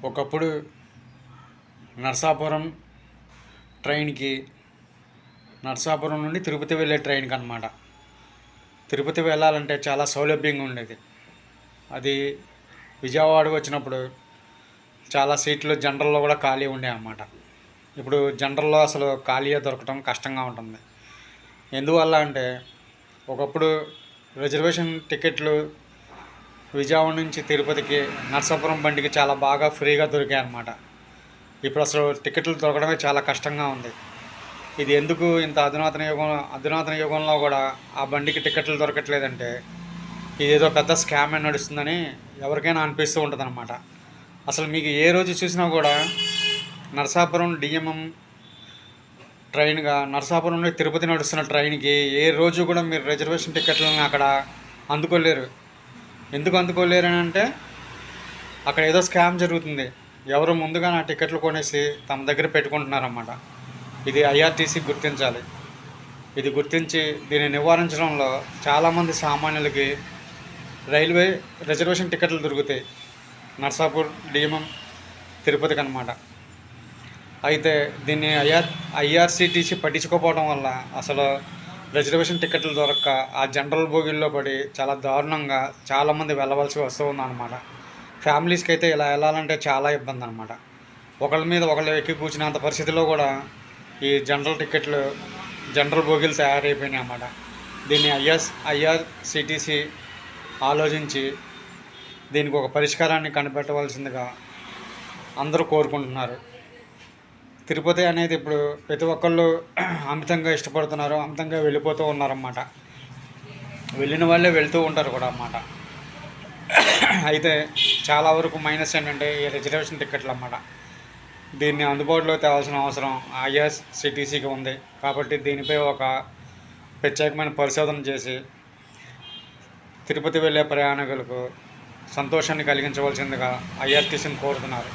ఒకప్పుడు నరసాపురం ట్రైన్కి నరసాపురం నుండి తిరుపతి వెళ్ళే ట్రైన్కి అనమాట. తిరుపతి వెళ్ళాలంటే చాలా సౌలభ్యంగా ఉండేది. అది విజయవాడకు వచ్చినప్పుడు చాలా సీట్లు జనరల్లో కూడా ఖాళీ ఉండే అన్నమాట. ఇప్పుడు జనరల్లో అసలు ఖాళీ దొరకటం కష్టంగా ఉంటుంది. ఎందువల్ల అంటే ఒకప్పుడు రిజర్వేషన్ టికెట్లు విజయవాడ నుంచి తిరుపతికి నరసాపురం బండికి చాలా బాగా ఫ్రీగా దొరికాయి అన్నమాట. ఇప్పుడు అసలు టికెట్లు దొరకడమే చాలా కష్టంగా ఉంది. ఇది ఎందుకు ఇంత అధునాతన యుగంలో కూడా ఆ బండికి టికెట్లు దొరకట్లేదంటే ఇదేదో పెద్ద స్కామ్ అని నడుస్తుందని ఎవరికైనా అనిపిస్తూ ఉంటుంది అన్నమాట. అసలు మీకు ఏ రోజు చూసినా కూడా నరసాపురం డిఎంఎం ట్రైన్గా నరసాపురం నుండి తిరుపతి నడుస్తున్న ట్రైన్కి ఏ రోజు కూడా మీరు రిజర్వేషన్ టికెట్లను అక్కడ అందుకోలేరు. ఎందుకు అందుకోలేరు అని అంటే అక్కడ ఏదో స్కామ్ జరుగుతుంది. ఎవరు ముందుగా నా టికెట్లు కొనేసి తమ దగ్గర పెట్టుకుంటున్నారన్నమాట. ఇది ఐఆర్టీసీ గుర్తించాలి. ఇది గుర్తించి దీన్ని నివారించడంలో చాలామంది సామాన్యులకి రైల్వే రిజర్వేషన్ టికెట్లు దొరుకుతాయి నర్సాపూర్ డిఎంఎం తిరుపతికి అన్నమాట. అయితే దీన్ని ఐఆర్సీటీసీ పట్టించుకోకపోవడం వల్ల అసలు రిజర్వేషన్ టికెట్లు దొరక్క ఆ జనరల్ బోగిల్లో పడి చాలా దారుణంగా చాలామంది వెళ్ళవలసి వస్తూ ఉందన్నమాట. ఫ్యామిలీస్కి అయితే ఇలా వెళ్ళాలంటే చాలా ఇబ్బంది అనమాట. ఒకళ్ళ మీద ఒకళ్ళు ఎక్కి కూర్చున్నంత పరిస్థితిలో కూడా ఈ జనరల్ బోగీలు తయారైపోయినాయి అన్నమాట. దీన్ని ఐఆర్సీటీసీ ఆలోచించి దీనికి ఒక పరిష్కారాన్ని కనిపెట్టవలసిందిగా అందరూ కోరుకుంటున్నారు. తిరుపతి అనేది ఇప్పుడు ప్రతి ఒక్కళ్ళు అమితంగా ఇష్టపడుతున్నారు, అమితంగా వెళ్ళిపోతూ ఉన్నారన్నమాట. వెళ్ళిన వాళ్ళే వెళ్తూ ఉంటారు కూడా అన్నమాట. అయితే చాలా వరకు మైనస్ ఏంటంటే ఈ రిజర్వేషన్ టికెట్లు అన్నమాట. దీన్ని అందుబాటులో తేవాల్సిన అవసరం ఐఆర్సీటీసీకి ఉంది. కాబట్టి దీనిపై ఒక ప్రత్యేకమైన పరిశోధన చేసి తిరుపతి వెళ్ళే ప్రయాణికులకు సంతోషాన్ని కలిగించవలసిందిగా ఐఆర్టీసీని కోరుతున్నారు.